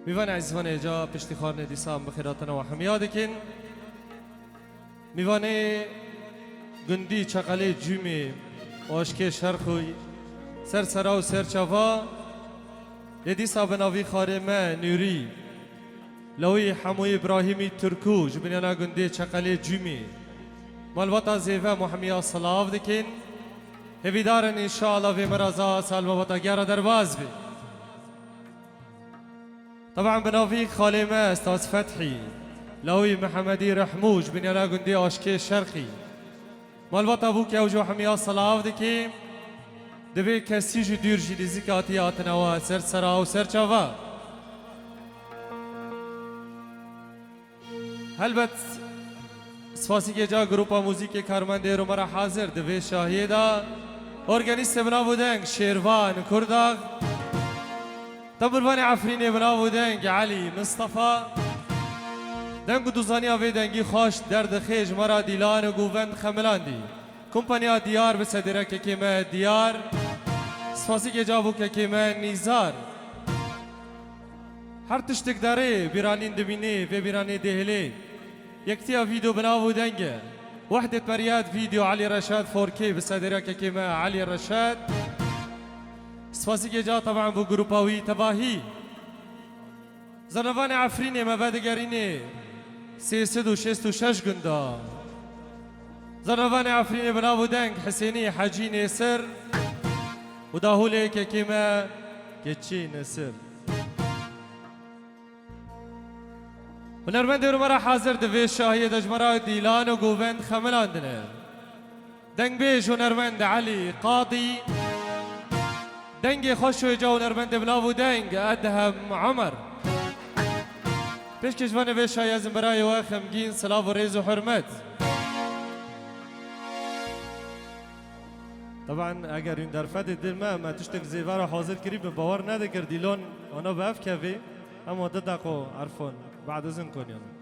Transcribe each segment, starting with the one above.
میوان عزیزان اجا پشتی خارن دیسان بخیراتنا و حمیادکن میوان گندی چقلی جومی آشک شرخوی سر سرا و سر چوا لدیسا بناوی خارمه نوری لوی حموی ابراهیمی ترکو جبنیانا گندی چقلی جومی مالباتا زیوه محمیا صلاف دکن هفیدارن انشاءالله و مرازا سالباتا گیارا درواز بی طبعا بناوی خالمه استاذ فتحی لوی محمدی رحموج بنیانا گندی آشکی شرقی مالباتا بو که اوجو حمیا صلاف دکی دوی کسی جو دور جلیزی کاتی آتنوا سر سرا و سر چوا هلبت سپاسی که جا گروپا موزیک کارمنده رو مرا حاضر دوی شاهیدا ارگانیست بناو دنگ شیروان کرداغ تبروان عفرین بناو دنگ علی مصطفى دنگ دوزانی آوی دنگی خوش درد خیج مرا دیلان و گووند خملان دی کمپانیا دیار بسدره که کمه دیار سپاسی که جابو که کمه نیزار هر تشتک داره بیرانین دبینه و بیرانه دهله یکتیا ویدیو بناو دنگه وحدة بريات فيديو علي رشاد 4K بصدرك كما علي رشاد سپاسی جا طبعا بو گروپاوی تباهی زنوان عفرینه مبادگرینه 366 گندا زنوان عفرینه بناو دنگ حسینی حاجی نصر و داهوله که کما کچی نصر هنرمند رو مرا حاضر دوی شاهی دجمرا دیلان و گووند خملاندنه دنگ بیش هنرمند علی قاضی دنگ خوش و جا هنرمند بناو دنگ ادهم عمر پیش کشوان به شاهی از برای و خمگین صلاح و ریز و حرمت طبعا اگر این درفت دل ما تشتک زیوار حاضر کری به باور نده کردیلون آنا باف کفی اما دقو عرفون بعد ازن کنیم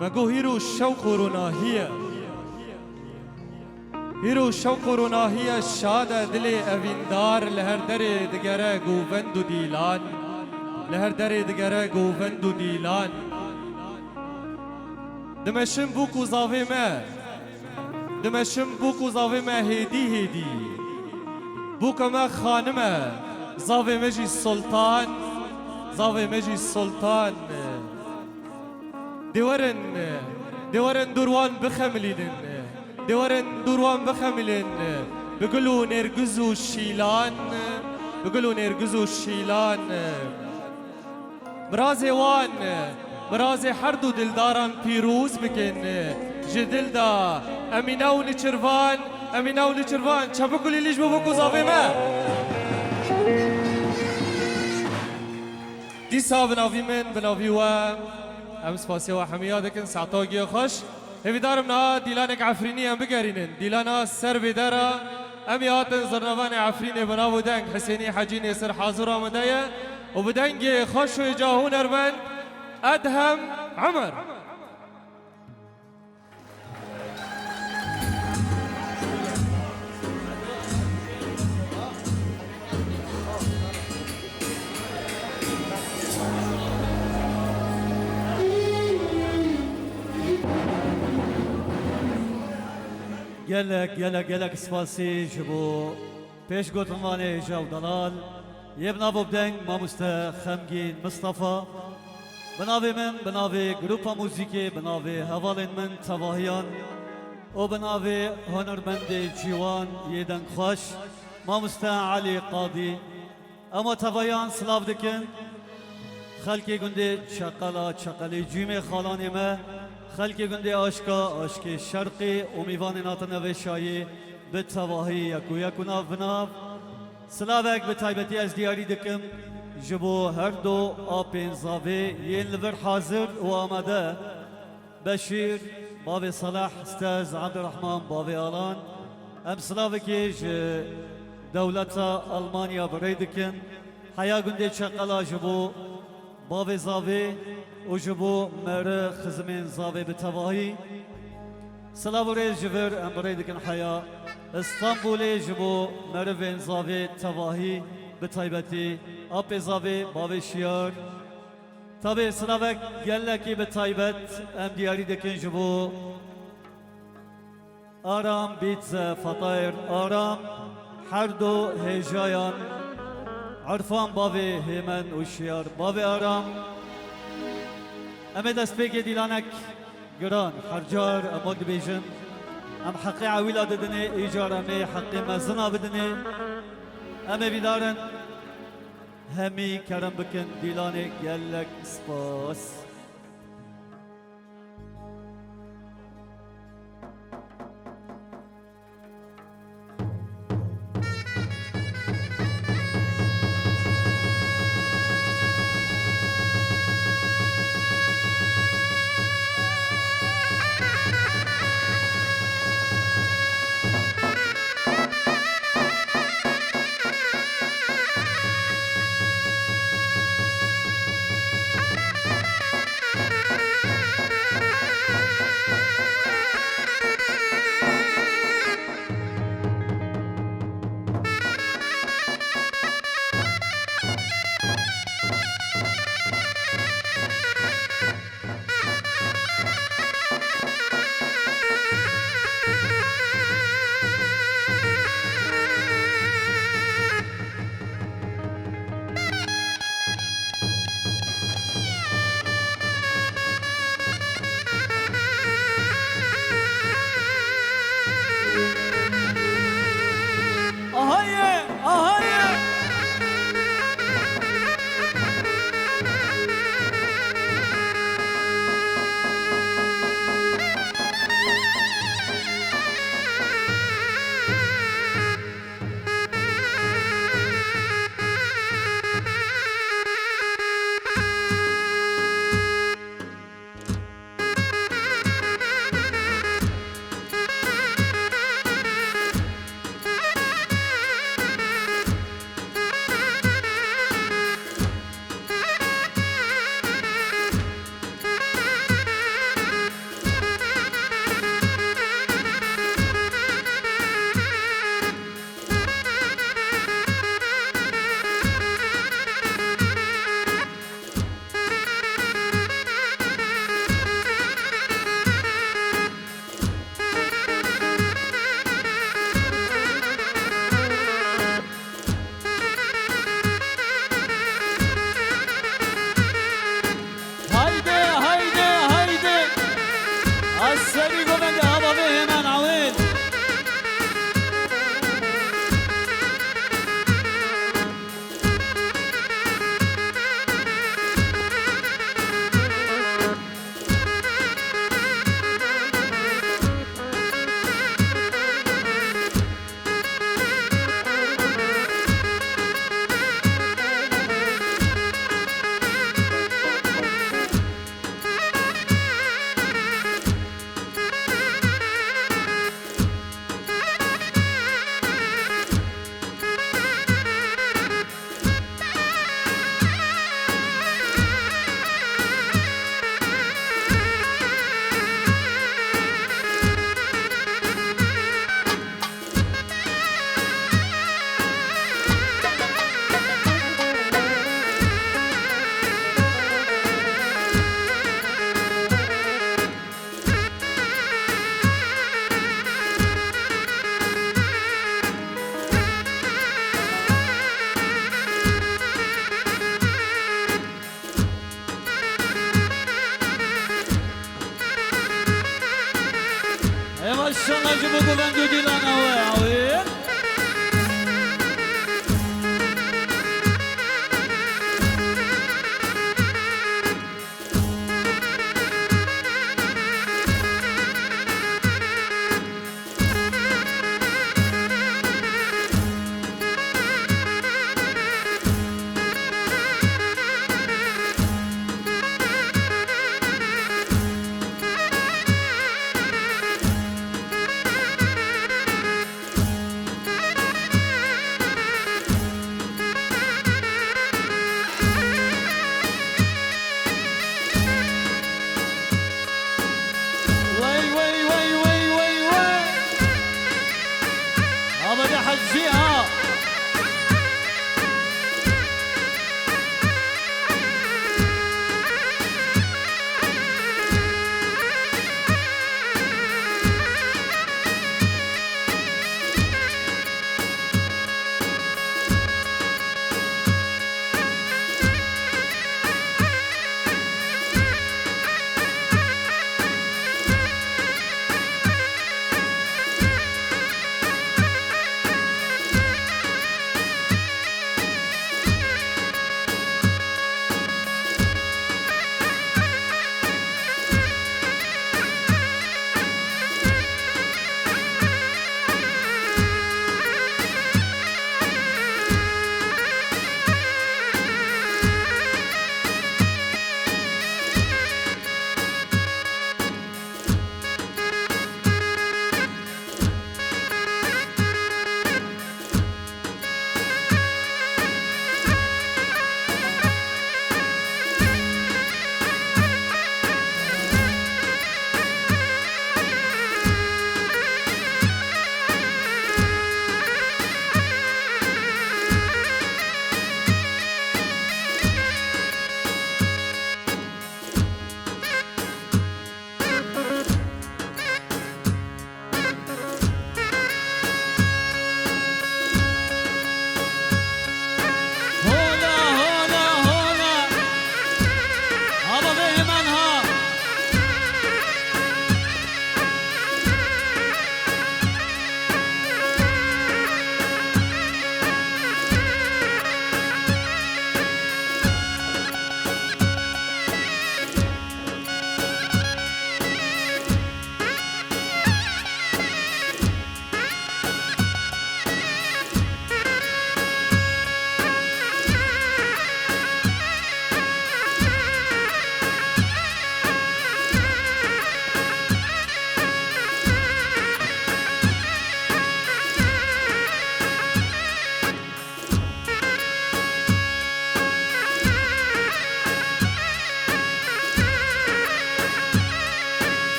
مگو هیرو شوق و روناهیه هیرو شوق و روناهیه شاده دل اویندار لهر دره دگره گووند و دیلان لهر دره دگره گووند و دیلان دمشم بوکو زاوی ما دمشم بوکو زاوی ما هیدی بوکو ما خانمه زاوی مجی سلطان زاوی مجی سلطان دیوارن دوروان بخملین دیوارن دوروان بخملین بقولوا نرجزوا الشيلان بقولوا نرجزوا الشيلان مرازي وان مرازي حردو دلداران بيروز بكن جدل دا اميناو نچرفان اميناو نچرفان چابكو ليش بوكو زاوي ما دي صابنا من بناوي و ام سپاسی و حمیادکن سعتاگی خوش هفیدارم نا دیلانک عفرینی هم بگرینن دیلانا سر بدارا امیاتن زرنوان عفرینی بناو دنگ حسینی حاجی نصر حاضر آمده و بدنگ خوش و جاهون ارمن ادهم عمر گلک سپاسی جبو پیش گوتنوانه جاو دلال یبنابو بدنگ ماموسته خمگین مصطفى بناوی من بناوی گروپا موزیکی بناوی حوالین من تواهیان و بناوی هنرمند جیوان یدن خوش ماموسته علی قاضی اما تواهیان سلاف دکن خلکی گنده چقلی جوم خالانی ما خلق گنده آشک شرقی امیوان ناتنه و شایی به تواهی یکو ناف بناف سلاوک به تایبتی از دیاری دکم جبو هر دو آپین زاوی یین لور حاضر و آمده بشیر باوی صلاح استاذ عبدالرحمن باوی آلان ام سلاوکی دولتا ألمانيا بريدكن حيا قندي شقلا جبو باوي زاوي وجبو مر خزمين زاوي بتواهي سلابوري جبر ام بريدكن حيا اسطنبولي جبو مروين زاوي تواهي بتايبتي ابي زاوي باوي شيار tabi sınavek gelleki bir taybet em diyari dekin jibo aram bitze fatayr aram her do hejayan arfan bavi hemen uşyar bavi aram eme destpeki dilanek giran harcar amod bejin em haqqi avila dedini icar eme haqqi mezina bedini eme bidarın همی کرم بکن دیلانه گلک سپاس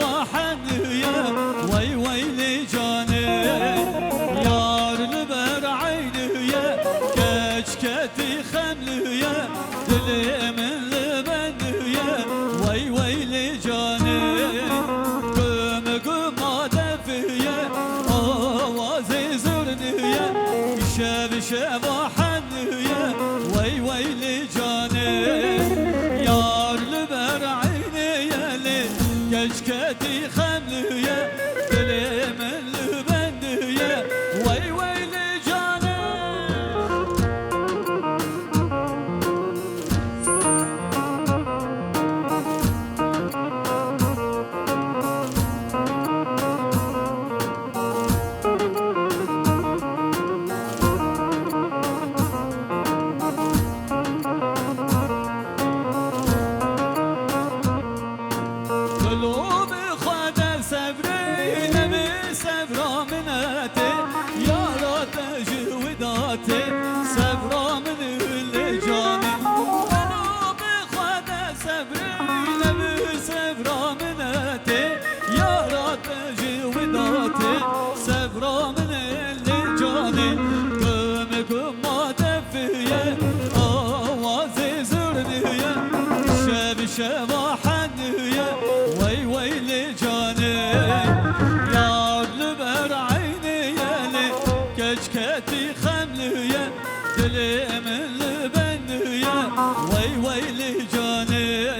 شباحنية وي ويلي جاني يار لبر عينية كشكتي خملية دلي من لبنية وي ويلي جاني قم قم دفية آوازي زرنية شب شباحنية وي ويلي جاني يار لبر عينية لي كشكتي خملية دلي من لبنية وي ويلي جاني قلوبي خد سبري نبي سبرا مناتي يا رات جوداتي سبرا من اللي جاني قلوبي خد سبري نبي سبرا مناتي يا رات جوداتي سبرا من اللي جاني قم قم دفية آوازي زرنية شب شباحنية وي ويلي جاني يا لبر عينية لي كشكتي خملية دلي من لبنية وي ويلي جاني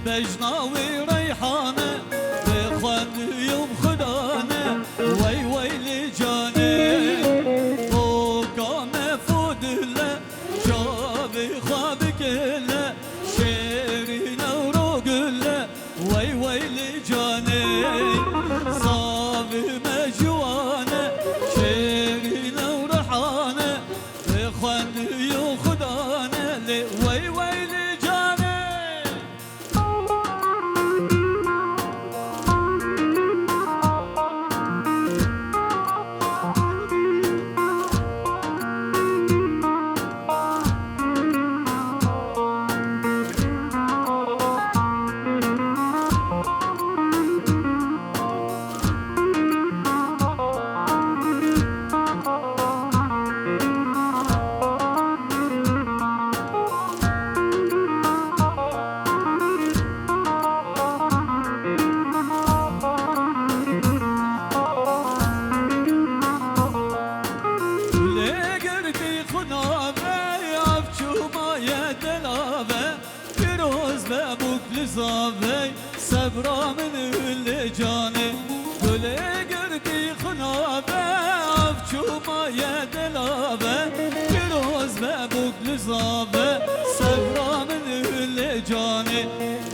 بجناوي ريحانة بخوان يوم خدانة وي ويلي جاني فوقا مفود له شابي خوابك له شيرين وروق له وي ويلي جاني صابي مجوانة شيرين ورحانة بخوان يوم خدانة وي ويلي زاوي سبرا من اللي جاني قولي قربي خنابه افشو ما يدلابه كروز بابوك لزاوي سبرا من اللي جاني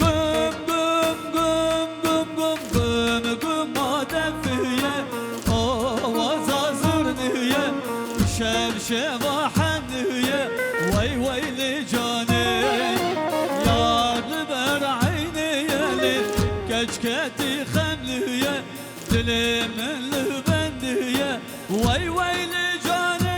قم قم قم قم قم قم قم ما دفيه آوازا زرنيه شبشبا حنيه وي ويلي جاني كشكت سرتي خملية دلي من البندية وي وي لجاني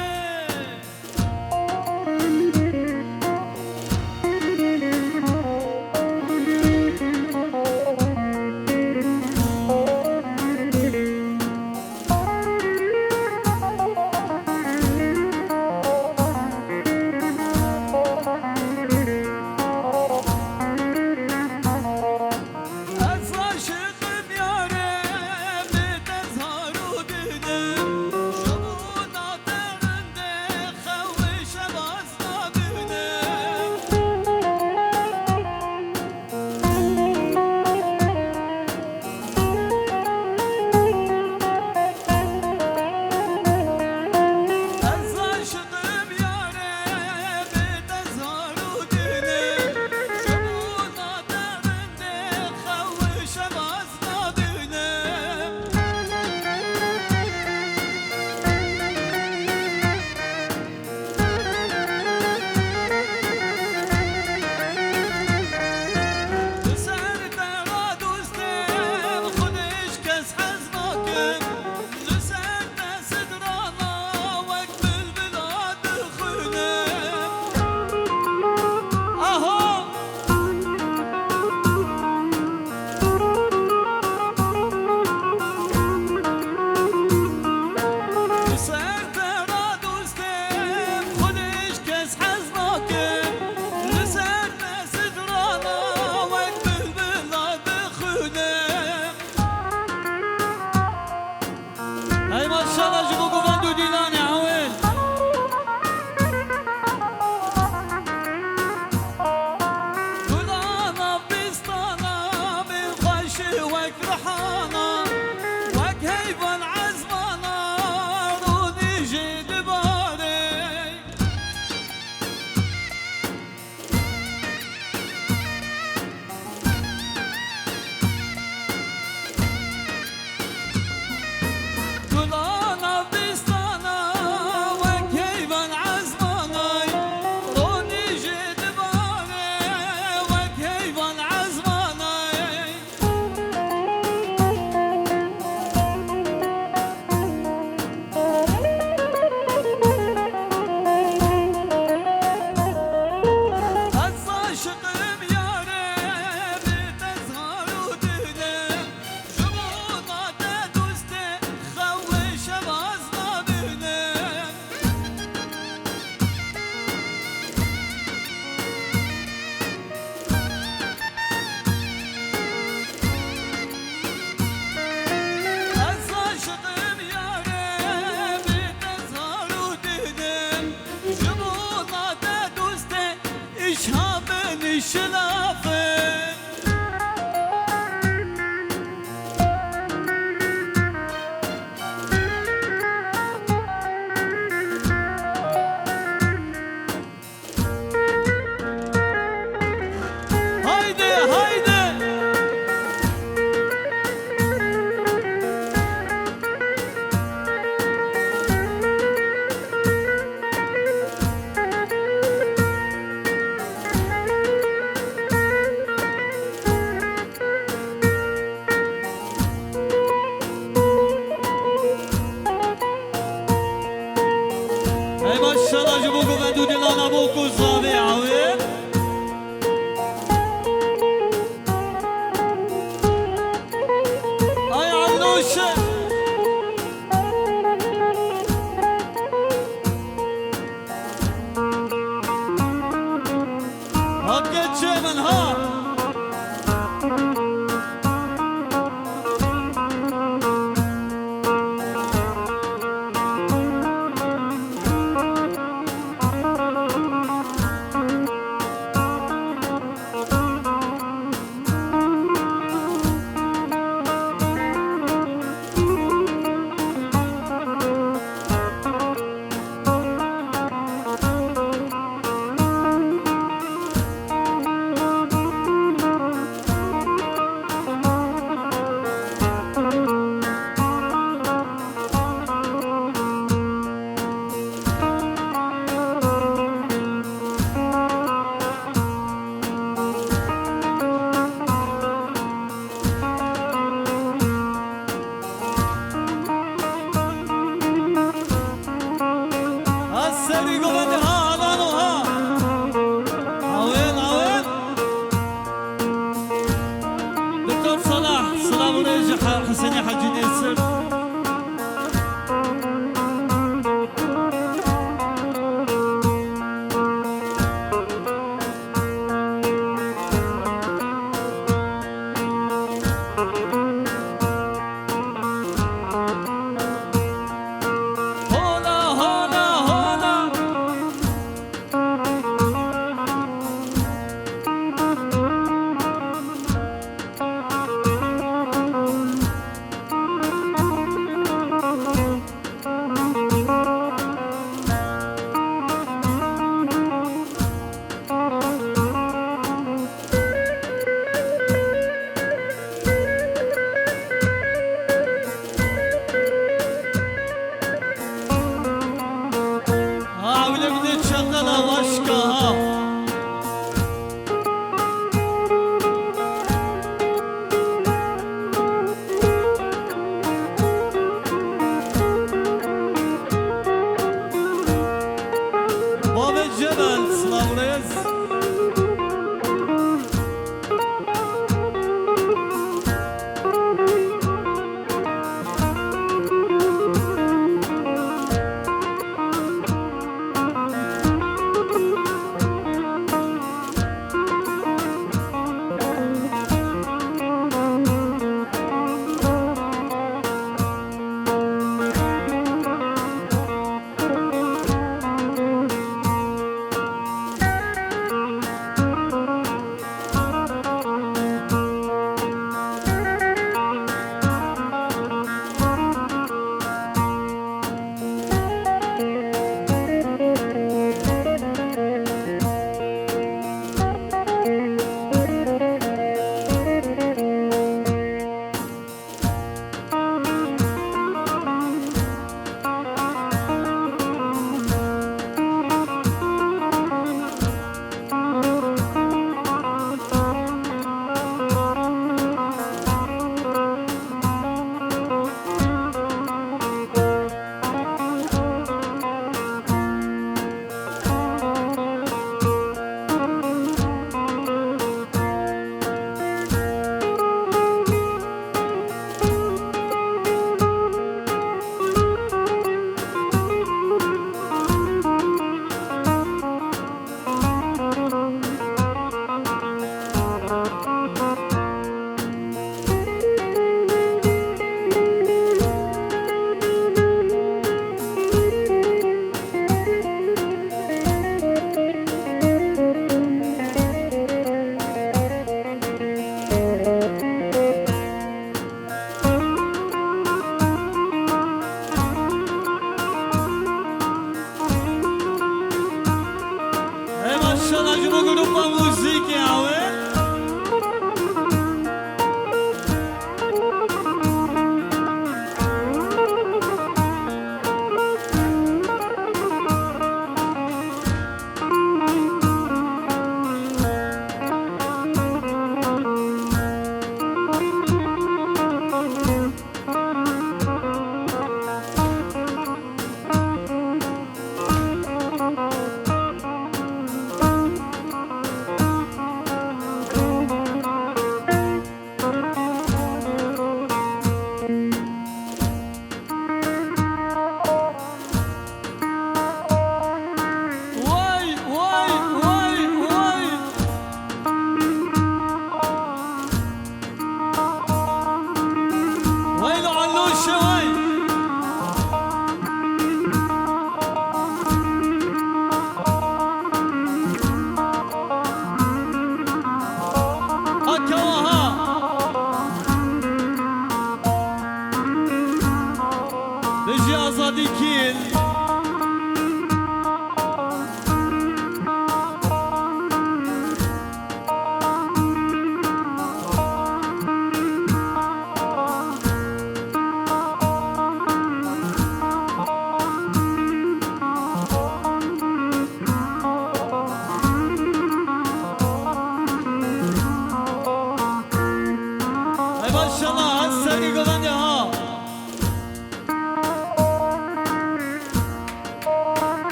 حسنی حجی نیسر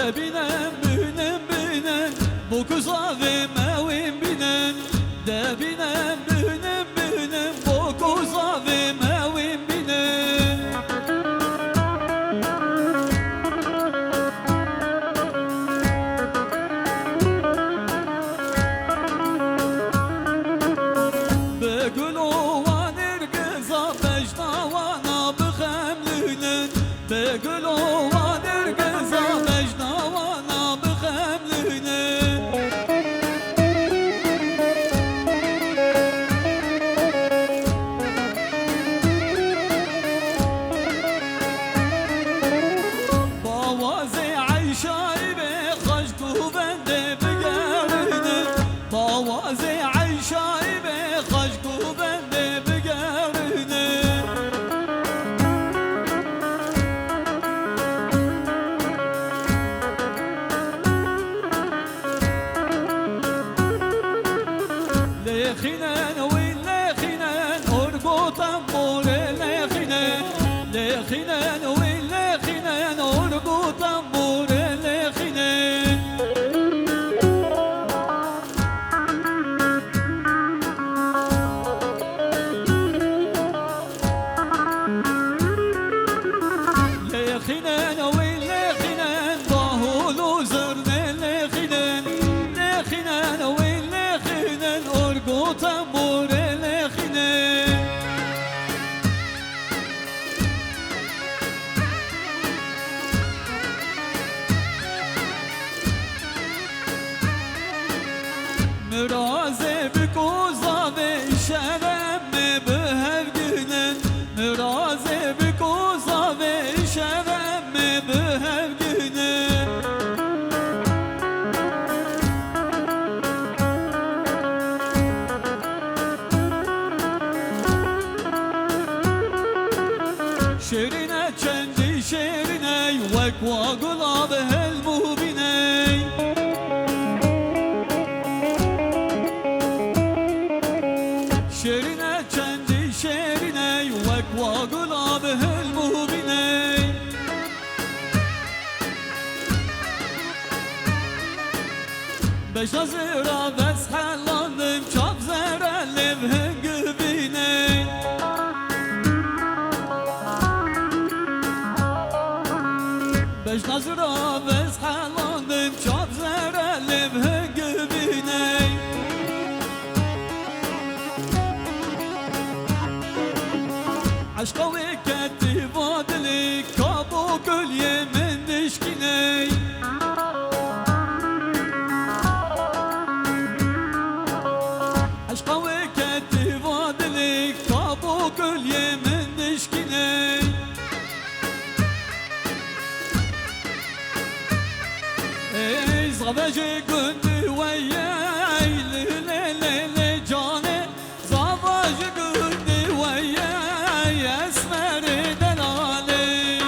دبینم بینم بینن بو کوزاوی مویم بینن دبینم بینم بینم بو کوزاوی مویم بینن بگلو وانر گزا بجناوانا بخملونن بگلو وانر گزا بجناوانا بخملونن باواز عیشای به خشکو بنده بگرنن باواز عیشای به خشکو بنده بگرنن لخنان وين لخنان أرقو تنبور لخنان لخنان وين لخنان أرقو تنبور لخنان لخنان وين لخنان ضاهولو زرنا لخنان لخنان وين لخنان أرقو تنبور لخنان مرازه بکوزا و شرم بهفگنن مرازه بکوزا و شرم بهفگنن شرینه چندی شرینه وکوا گلاب هلموبینه شرینه چندی شرینه وکوا گلاب هلموبینه بشنا زیرا بس حلاندم چاپ زره لب هنگ بینه بشنا زیرا بس حلاندم چاپ زره لب هنگ بینه عشقا وكتي فاضلك كابو كل يمن دشكني عشقا وكتي فاضلك كابو كل يمن دشكني اي زغبجي كنت وياي ليلي جاني زغبجي كنت وياي اسمر دلالي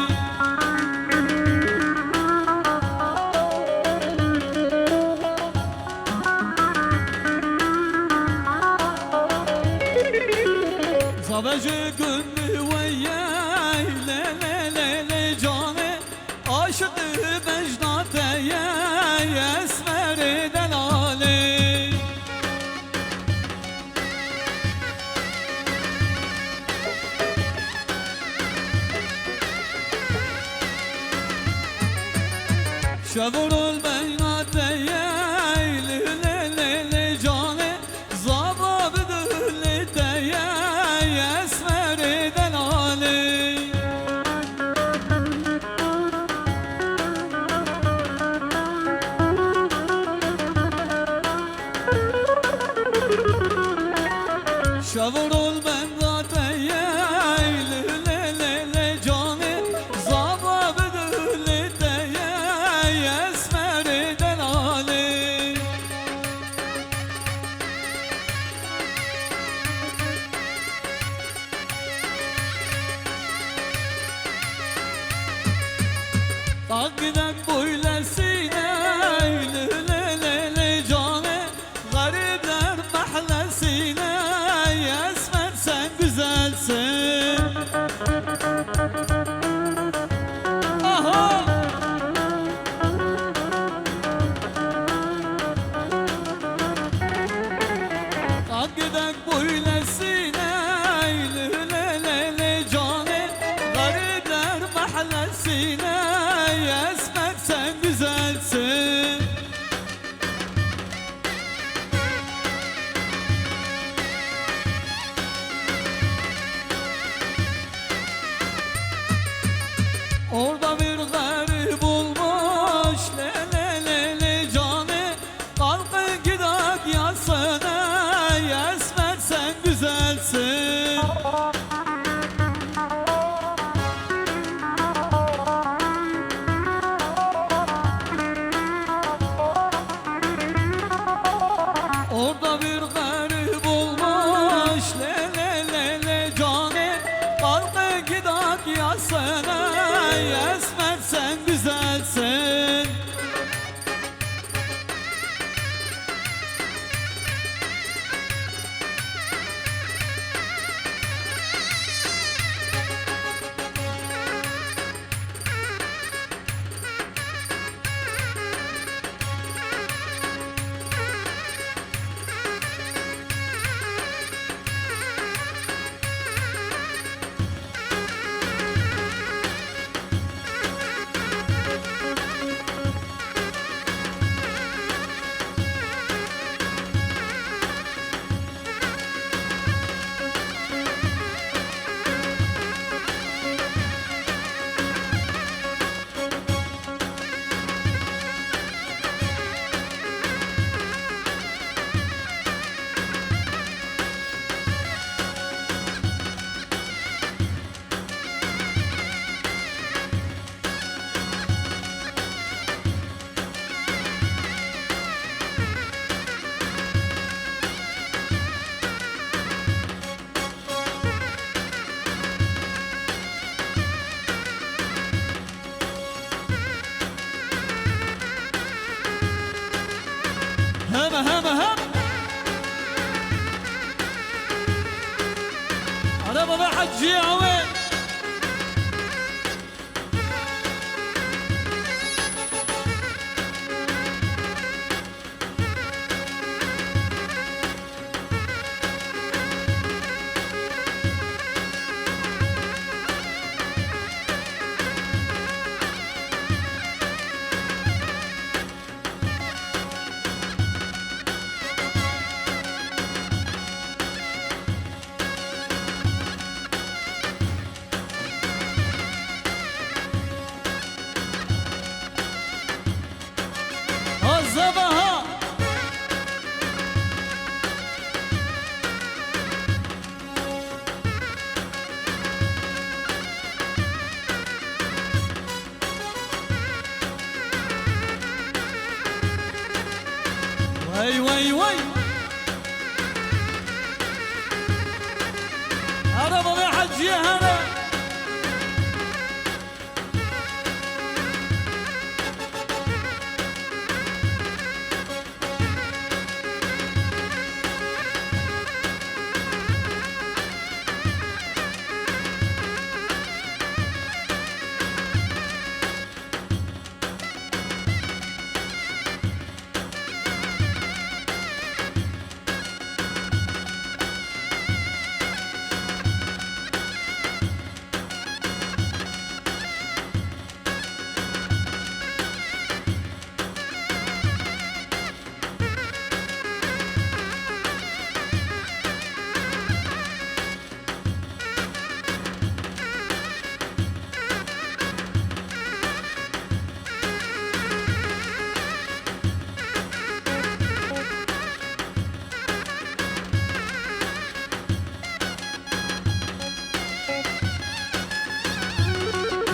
زغبجي كنت وياي ليلي جاني عاشق بجناتي يا اسمر دلالي شبر البينات يا ليلي جاني زابا بدلتي يا اسمر دلالي شبر البينات يا ليلي جاني زابا بدلتي يا اسمر دلالي طاقدك بويلة سيناي ليلي جاني غريبler محلى سيناي يا اسمر sen güzelsin Aha هم هم هم أنا بابا حجي عوين الزبها وي وي وي أنا بابا حجي هذا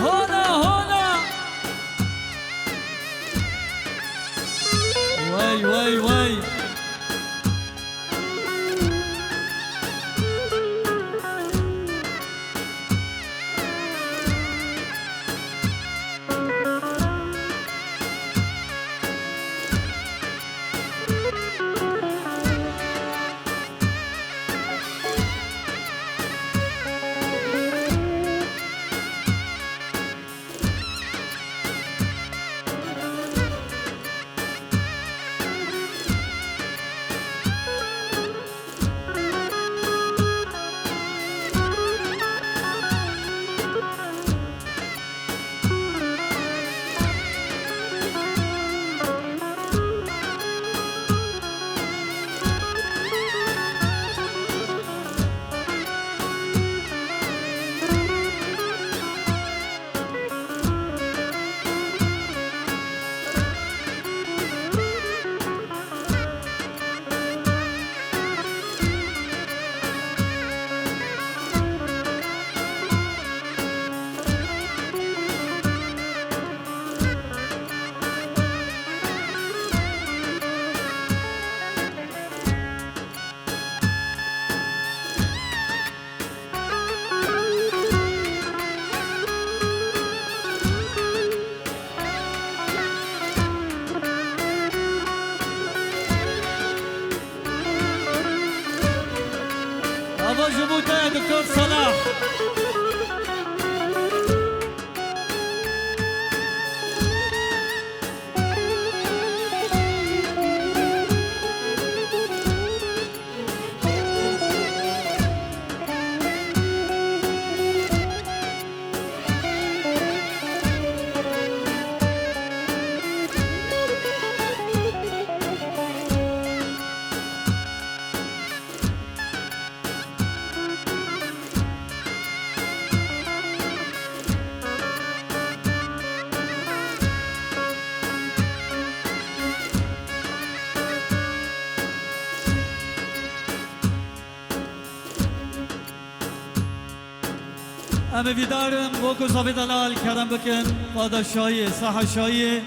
هنا هنا وي وي وي أبو جبوتة يا دكتور صلاح ام ویدارم بوکو زاوی دلال کرم بکن پادشاهی صحشایی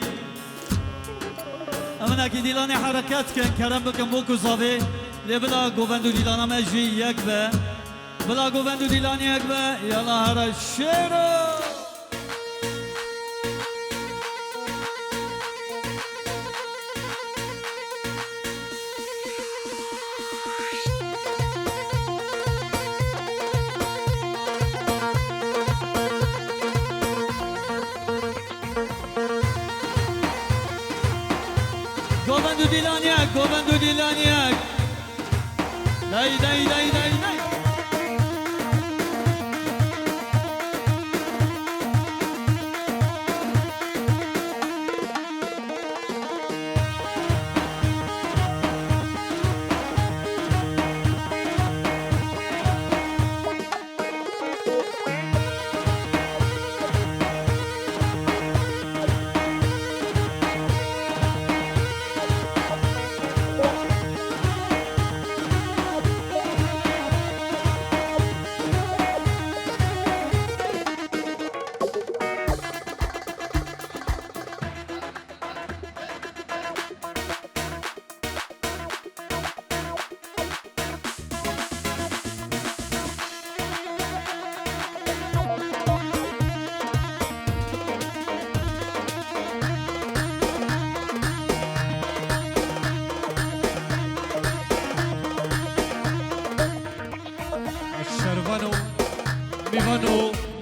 ام نکی دیلانی حرکت کن کرم بکن بوکو زاوی لبلا گوبندو دیلانم اجی یک به بلا گوبندو دیلانی یک به یالا هر شیرو گوبندو دیلانیک گوبندو دیلانیک دای دای دای دای دای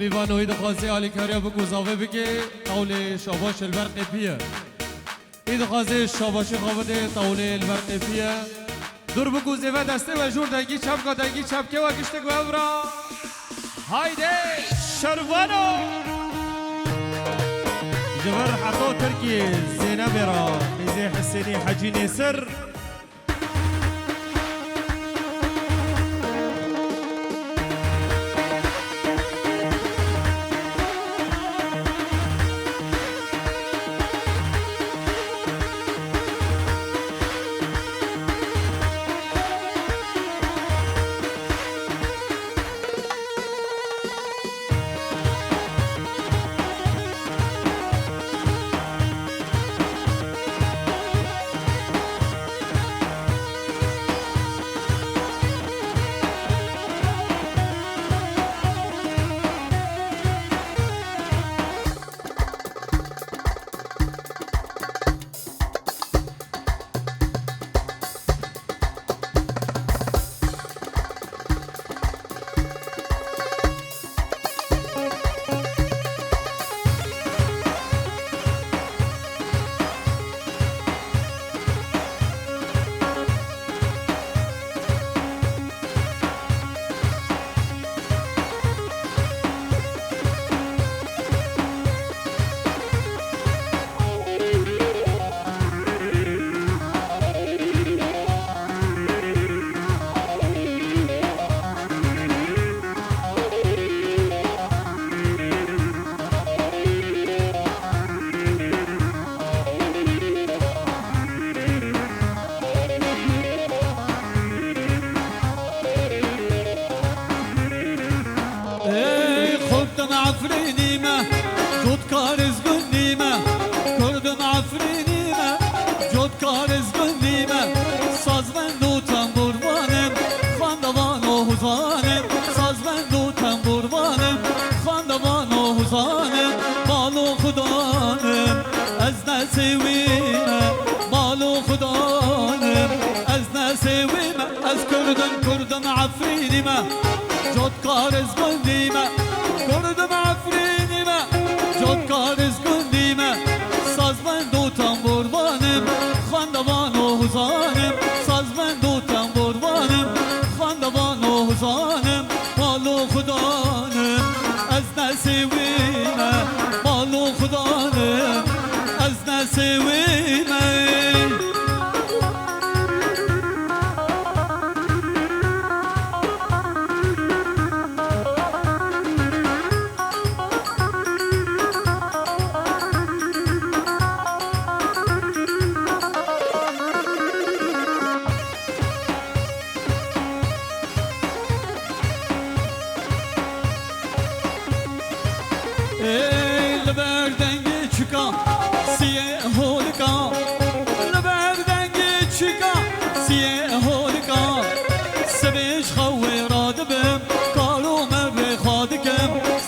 میوانو اید خواستی آلی کریا بگو زاوه بگه طول شاباش البرق پیه اید خواستی شاباشی خوابده طول البرق پیه دور بگو زیوه دسته و جور دنگی چپ که دنگی چپ که و گشته گو ابرا هایده شروانو جبر حطو ترکی زینب را میزه حسینی حجی نیسر كردم عفريني ما جود كارز قندي ما كردم عفريني ما جود كارز قندي ما ساز من دو تنبور بانم خاندوان و حزانم ساز من دو تنبور بانم خاندوان و حزانم مالو خدانم از نسویمه مالو خدانم از نسویمه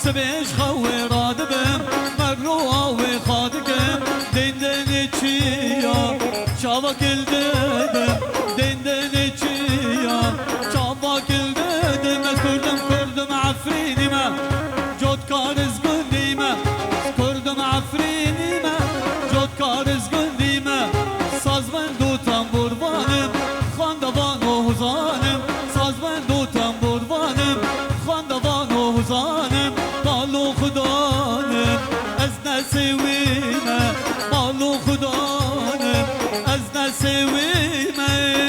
سبيش خوي رادبم مروه وخادكم دندن چيا شابك الددم دندن چيا شابك الددم كردم عفريني ما جود كارز قندي ما كردم عفريني ما ویمه مالو خدانم از نسویمه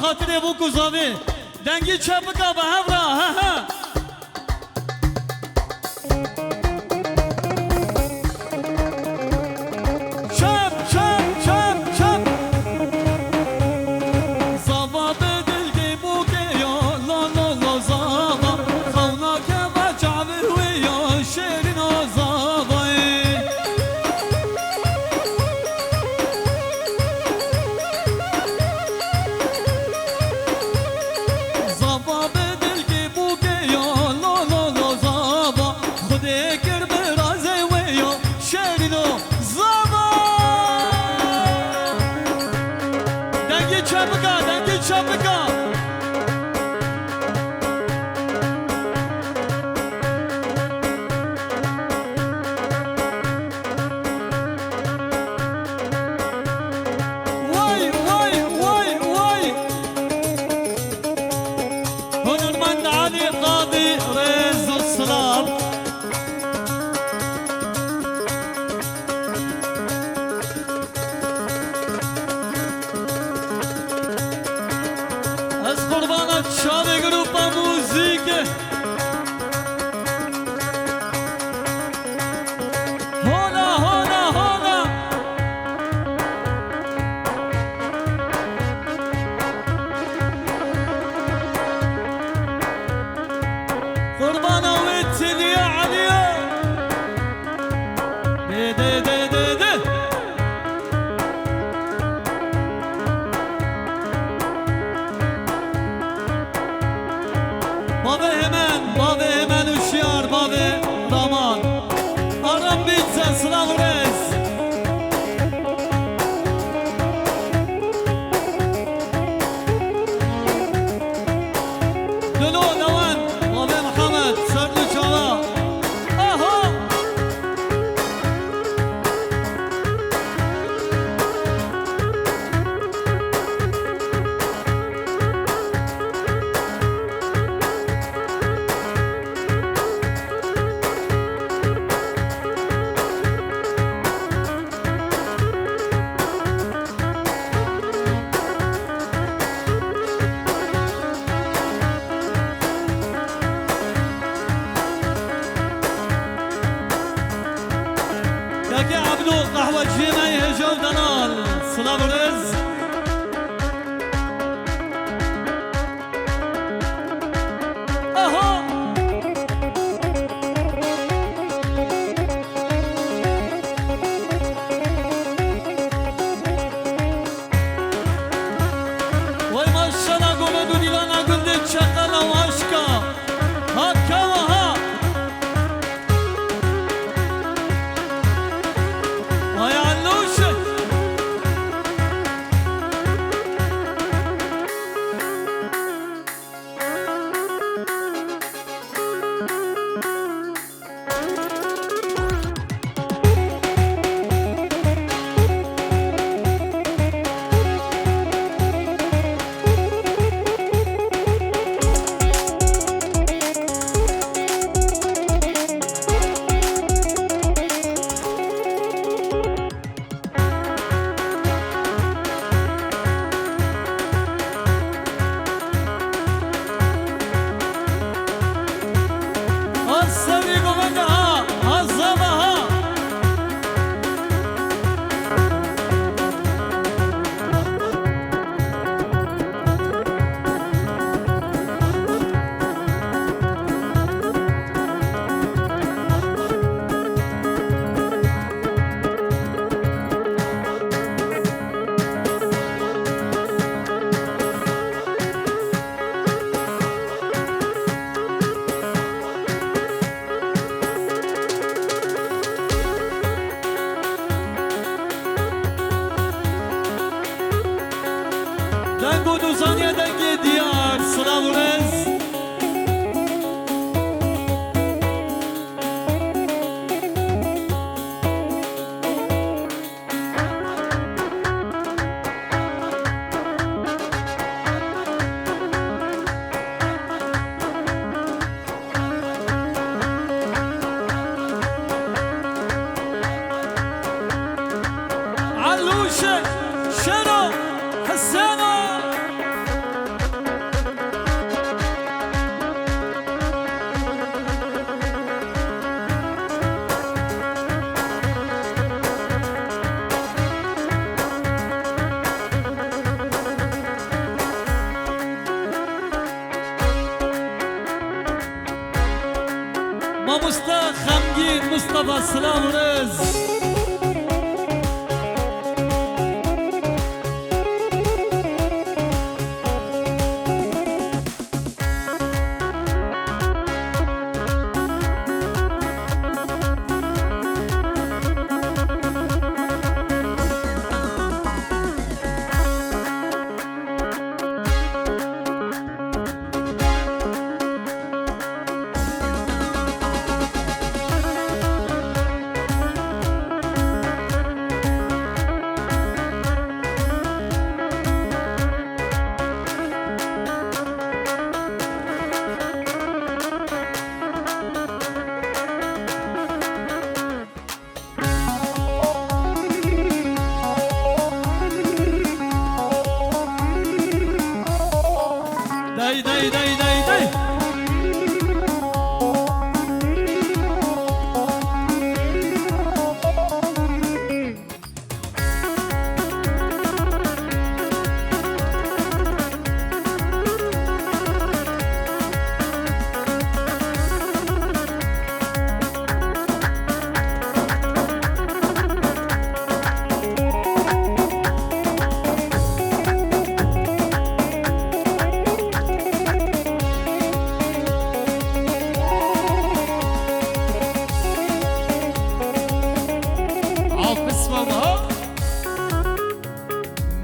خاطر ابو کوزاوی دنگی چپکا به همراه ها ها چاوی گروپا موزیک هولا هولا هولا قربانا ويتلي عليا دي دي دي دي دي بابا hemen uşuyor baba daman Arap bitsen sınav rez Dönü davan baba Muhammed sörlü çava Aha Daki Abdul kahveci meyi hecel danal Sınav rez Aha Vay maşallah gome dunilana günde çakala aşka Hakka ve ha Vay alluşe Asli gome ha Azama ha Dengo duzanya denge diyar sınav rez علوشة شنو حسانة ما خمگین مصطفى سلام رز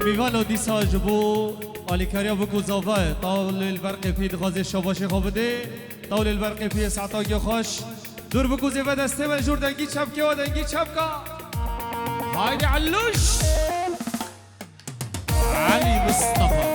میوانو دیسا جبو آلیکاریا بکو زاوه طاول البرق پید غازی شاباشی خوابده طاول البرق پید سعتاگی خوش دور بکو زیوه دسته و جور دنگی چپکی و دنگی چپکا هایدی علوش علي مصطفى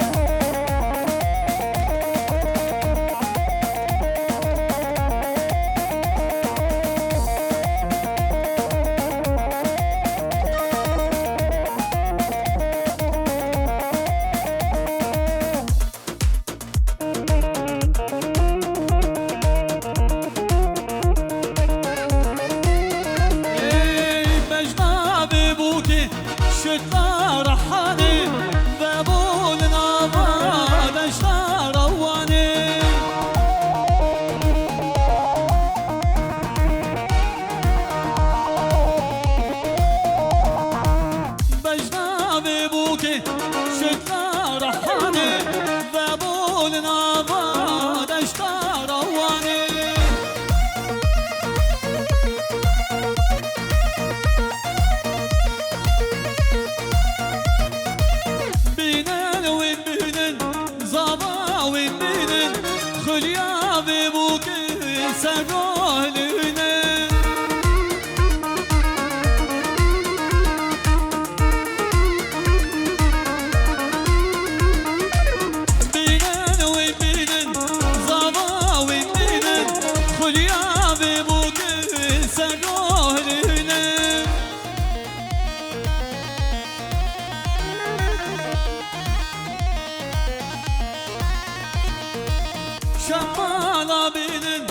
شمالا بينن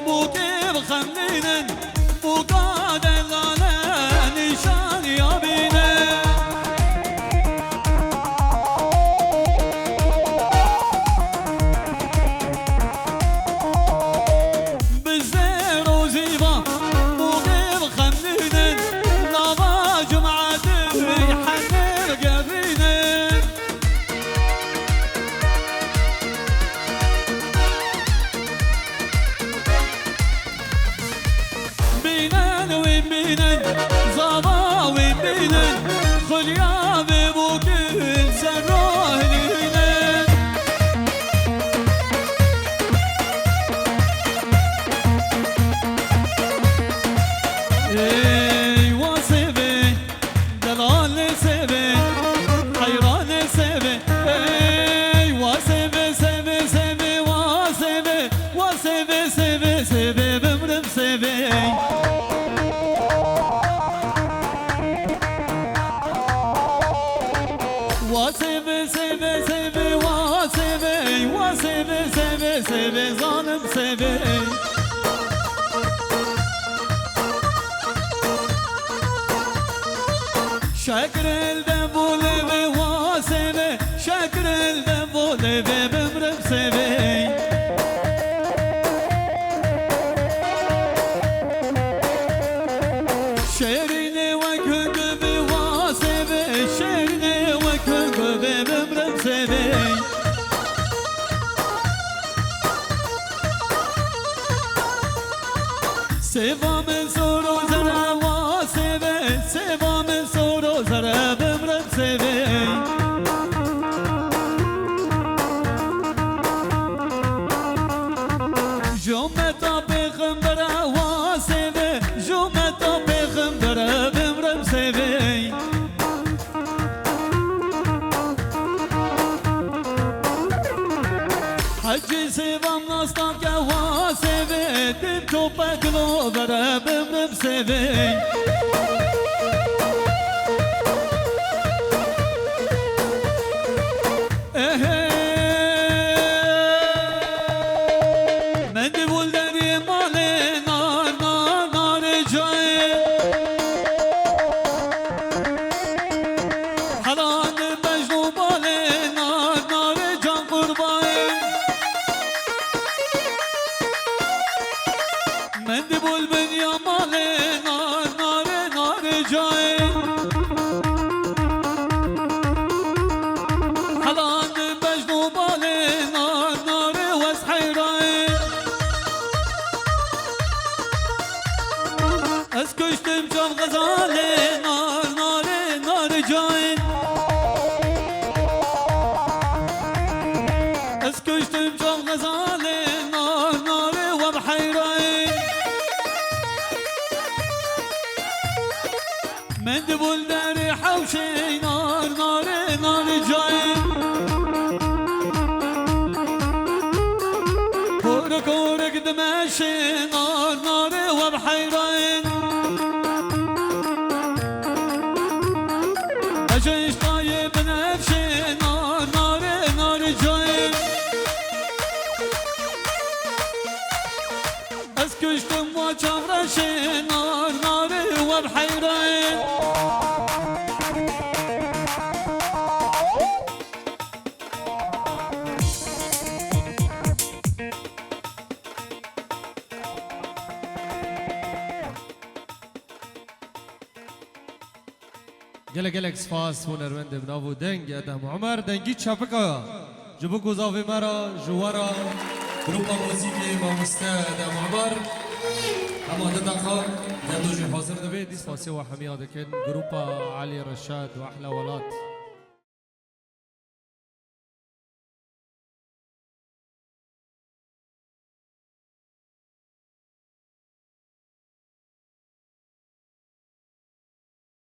بوكيب خملينن بوكاد الغالة نشان يا بينن بالزير وزيبا بوكيب خملينن لابا جمعة يحنر قبينن زابا وبينن خليا ببوك سروه لينن ايوا سيبي دلال سيبي حيران سيبي ايوا سيبي سيبي سيبي واسيبي واسيبي سيبي سيبي بمرم سيبي واسيبي سيبي سيبي واسيبي واسيبي سيبي سيبي ظالم سيبي شكر الدبولي واسيبي شكر الدبولي بمرم سيبي شيريني وكنت بواسيبي شيريني وكنت بمرم سيبي سيفا من سورو زرع واسيبي سيفا من سورو زرع بمرم سيبي جمتا بخمبرا واسيبي جمتا بخمبرا بمرم سيبي حجي سيبا منصطاك واسيبي تنتو بكلو برا بمرم سيبي مندي بول بن يا مالي نار نار نار جاي نار جاي كورك كورك دمشي نار نار وبحيرين اجيش طايب نفسي نار نار نار جاي اسكشتم وشمرشي نار نار وبحيرين گلک سپاس هنرمند بناو دنگ ادم عمر دنگی چپکا جبو گذاوی مرا جوارا گروپ موسیقی مامسته ادم عمر اما دقا دندوجی حاضر دوی دی سپاسی و حمیاد کن گروپ علی رشاد و احلى ولات